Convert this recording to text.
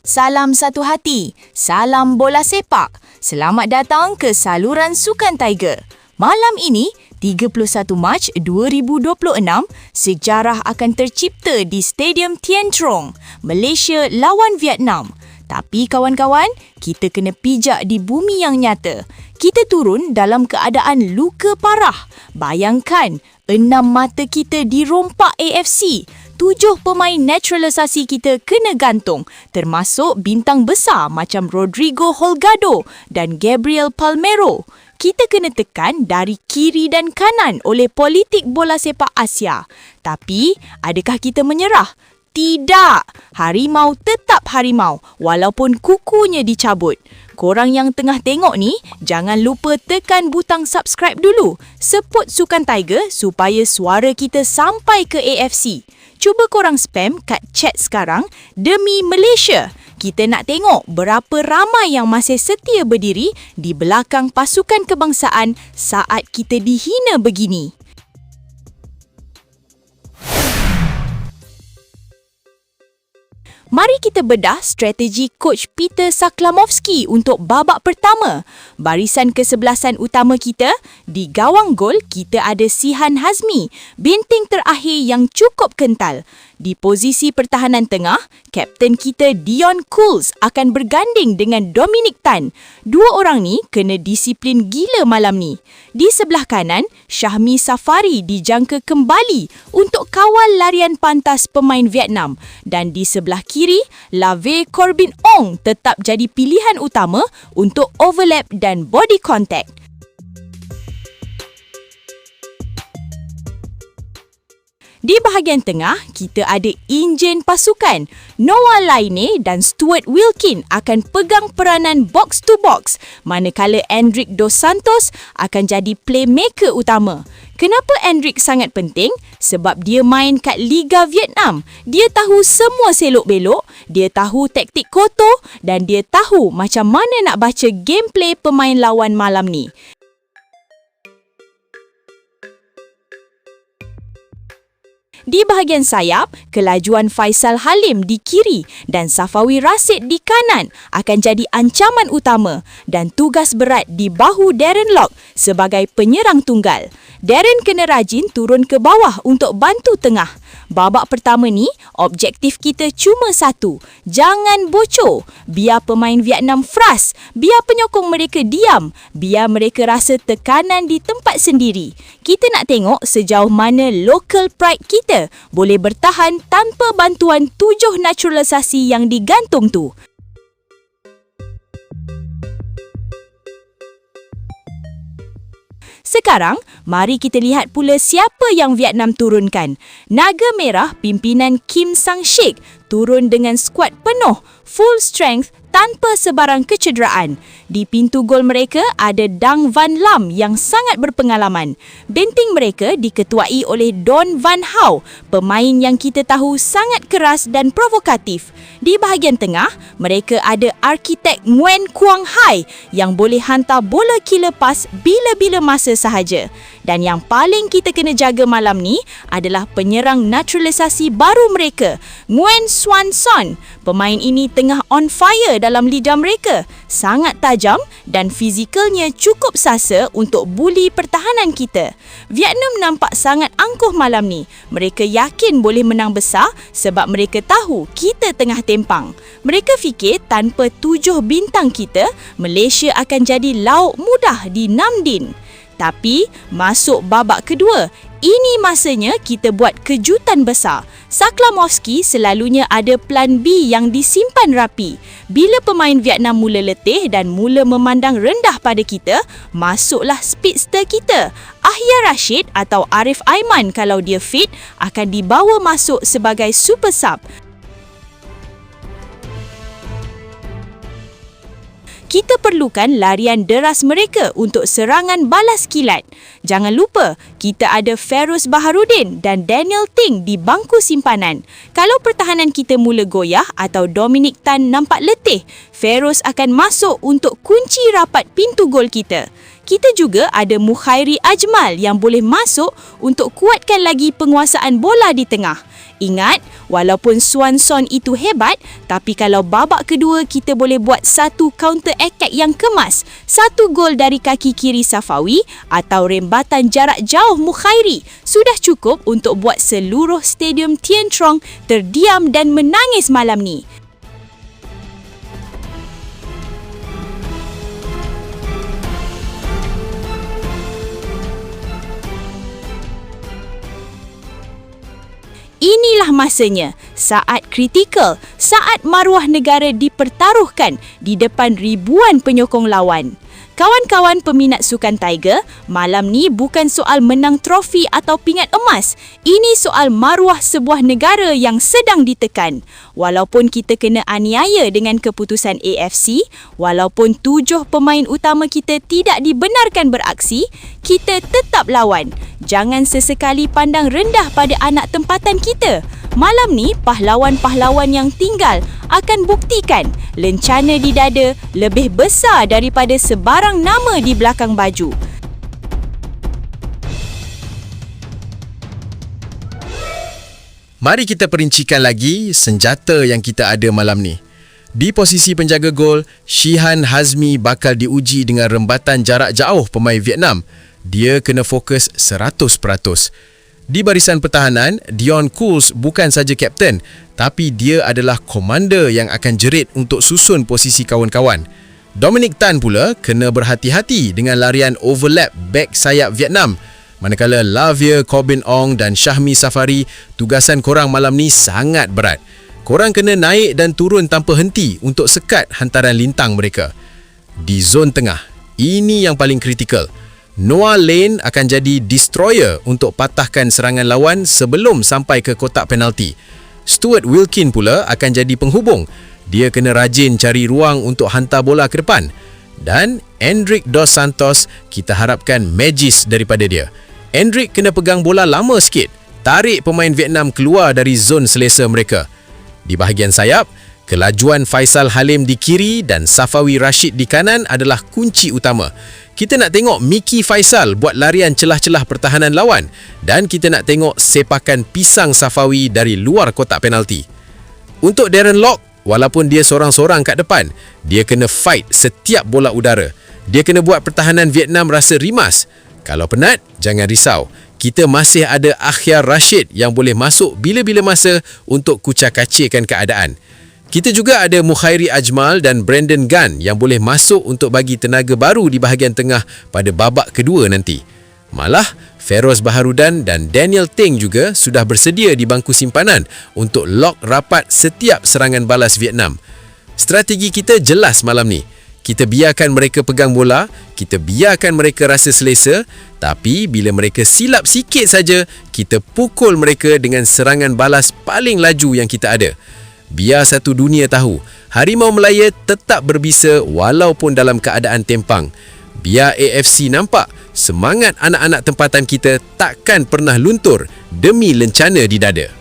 Salam satu hati, salam bola sepak. Selamat datang ke saluran Sukan Tiger. Malam ini, 31 Mac 2026, sejarah akan tercipta di Stadium Tien Trong, Malaysia lawan Vietnam. Tapi kawan-kawan, kita kena pijak di bumi yang nyata. Kita turun dalam keadaan luka parah. Bayangkan, 6 mata kita dirompak AFC. 7 pemain naturalisasi kita kena gantung, termasuk bintang besar macam Rodrigo Holgado dan Gabriel Palmeiro. Kita kena tekan dari kiri dan kanan oleh politik bola sepak Asia. Tapi, adakah kita menyerah? Tidak! Harimau tetap harimau walaupun kukunya dicabut. Korang yang tengah tengok ni, jangan lupa tekan butang subscribe dulu. Support Sukan Tiger supaya suara kita sampai ke AFC. Cuba korang spam kat chat sekarang demi Malaysia. Kita nak tengok berapa ramai yang masih setia berdiri di belakang pasukan kebangsaan saat kita dihina begini. Mari kita bedah strategi Coach Peter Saklamovski untuk babak pertama. Barisan kesebelasan utama kita, di gawang gol kita ada Sihan Hazmi, benteng terakhir yang cukup kental. Di posisi pertahanan tengah, kapten kita Dion Cools akan berganding dengan Dominic Tan. Dua orang ni kena disiplin gila malam ni. Di sebelah kanan, Syahmi Safari dijangka kembali untuk kawal larian pantas pemain Vietnam. Dan di sebelah kiri, Lave Corbin Ong tetap jadi pilihan utama untuk overlap dan body contact. Di bahagian tengah, kita ada enjin pasukan. Noah Laine dan Stuart Wilkin akan pegang peranan box to box, manakala Endrick Dos Santos akan jadi playmaker utama. Kenapa Endrick sangat penting? Sebab dia main kat Liga Vietnam. Dia tahu semua selok-belok, dia tahu taktik kotor dan dia tahu macam mana nak baca gameplay pemain lawan malam ni. Di bahagian sayap, kelajuan Faisal Halim di kiri dan Safawi Rashid di kanan akan jadi ancaman utama dan tugas berat di bahu Darren Lock sebagai penyerang tunggal. Darren kena rajin turun ke bawah untuk bantu tengah. Babak pertama ni, objektif kita cuma satu. Jangan bocor. Biar pemain Vietnam frust. Biar penyokong mereka diam. Biar mereka rasa tekanan di tempat sendiri. Kita nak tengok sejauh mana local pride kita boleh bertahan tanpa bantuan 7 naturalisasi yang digantung tu. Sekarang, mari kita lihat pula siapa yang Vietnam turunkan. Naga Merah pimpinan Kim Sang-shik turun dengan skuad penuh, full strength tanpa sebarang kecederaan. Di pintu gol mereka ada Dang Van Lam yang sangat berpengalaman. Benteng mereka diketuai oleh Don Van Hau, pemain yang kita tahu sangat keras dan provokatif. Di bahagian tengah, mereka ada arkitek Nguyen Quang Hai yang boleh hantar bola killer pass bila-bila masa sahaja. Dan yang paling kita kena jaga malam ni adalah penyerang naturalisasi baru mereka, Nguyen Xuan Son. Pemain ini tengah on fire dalam liga mereka. Sangat tajam dan fizikalnya cukup sasa untuk buli pertahanan kita. Vietnam nampak sangat angkuh malam ni. Mereka yakin boleh menang besar sebab mereka tahu kita tengah tempang. Mereka fikir tanpa 7 bintang kita, Malaysia akan jadi lauk mudah di Nam Dinh. Tapi, masuk babak kedua, ini masanya kita buat kejutan besar. Saklamovski selalunya ada plan B yang disimpan rapi. Bila pemain Vietnam mula letih dan mula memandang rendah pada kita, masuklah speedster kita. Ahya Rashid atau Arif Aiman kalau dia fit akan dibawa masuk sebagai super sub. Kita perlukan larian deras mereka untuk serangan balas kilat. Jangan lupa, kita ada Feroz Baharudin dan Daniel Ting di bangku simpanan. Kalau pertahanan kita mula goyah atau Dominic Tan nampak letih, Feroz akan masuk untuk kunci rapat pintu gol kita. kita juga ada Mukhairi Ajmal yang boleh masuk untuk kuatkan lagi penguasaan bola di tengah. Ingat, walaupun Swanson itu hebat, tapi kalau babak kedua kita boleh buat satu counter attack yang kemas, satu gol dari kaki kiri Safawi atau rembatan jarak jauh Mukhairi, sudah cukup untuk buat seluruh stadium Tien Trong terdiam dan menangis malam ni. Inilah masanya, saat kritikal, saat maruah negara dipertaruhkan di depan ribuan penyokong lawan. Kawan-kawan peminat sukan Tiger, malam ni bukan soal menang trofi atau pingat emas. Ini soal maruah sebuah negara yang sedang ditekan. Walaupun kita kena aniaya dengan keputusan AFC, walaupun 7 pemain utama kita tidak dibenarkan beraksi, kita tetap lawan. Jangan sesekali pandang rendah pada anak tempatan kita. Malam ni, pahlawan-pahlawan yang tinggal akan buktikan lencana di dada lebih besar daripada sebarang nama di belakang baju. Mari kita perincikan lagi senjata yang kita ada malam ni. Di posisi penjaga gol, Shihan Hazmi bakal diuji dengan rembatan jarak jauh pemain Vietnam. Dia kena fokus 100%. Di barisan pertahanan, Dion Cools bukan saja kapten, tapi dia adalah komander yang akan jerit untuk susun posisi kawan-kawan. Dominic Tan pula kena berhati-hati dengan larian overlap back sayap Vietnam. Manakala Lavia, Corbin Ong dan Syahmi Safari, tugasan korang malam ni sangat berat. Korang kena naik dan turun tanpa henti untuk sekat hantaran lintang mereka. Di zon tengah, ini yang paling kritikal. Noah Lane akan jadi destroyer untuk patahkan serangan lawan sebelum sampai ke kotak penalti. Stuart Wilkin pula akan jadi penghubung. Dia kena rajin cari ruang untuk hantar bola ke depan. Dan Endrick Dos Santos, kita harapkan magis daripada dia. Endrick kena pegang bola lama sikit, tarik pemain Vietnam keluar dari zon selesa mereka. Di bahagian sayap, kelajuan Faisal Halim di kiri dan Safawi Rashid di kanan adalah kunci utama. Kita nak tengok Miki Faisal buat larian celah-celah pertahanan lawan dan kita nak tengok sepakan pisang Safawi dari luar kotak penalti. Untuk Darren Lock, walaupun dia sorang-sorang kat depan, dia kena fight setiap bola udara. Dia kena buat pertahanan Vietnam rasa rimas. Kalau penat, jangan risau. Kita masih ada Akhyar Rashid yang boleh masuk bila-bila masa untuk kucak-kacirkan keadaan. Kita juga ada Mukhairi Ajmal dan Brandon Gunn yang boleh masuk untuk bagi tenaga baru di bahagian tengah pada babak kedua nanti. Malah, Feroz Baharudan dan Daniel Teng juga sudah bersedia di bangku simpanan untuk lock rapat setiap serangan balas Vietnam. Strategi kita jelas malam ni. Kita biarkan mereka pegang bola, kita biarkan mereka rasa selesa, tapi bila mereka silap sikit saja, kita pukul mereka dengan serangan balas paling laju yang kita ada. Biar satu dunia tahu, Harimau Melaya tetap berbisa walaupun dalam keadaan tempang. Biar AFC nampak, semangat anak-anak tempatan kita takkan pernah luntur demi lencana di dada.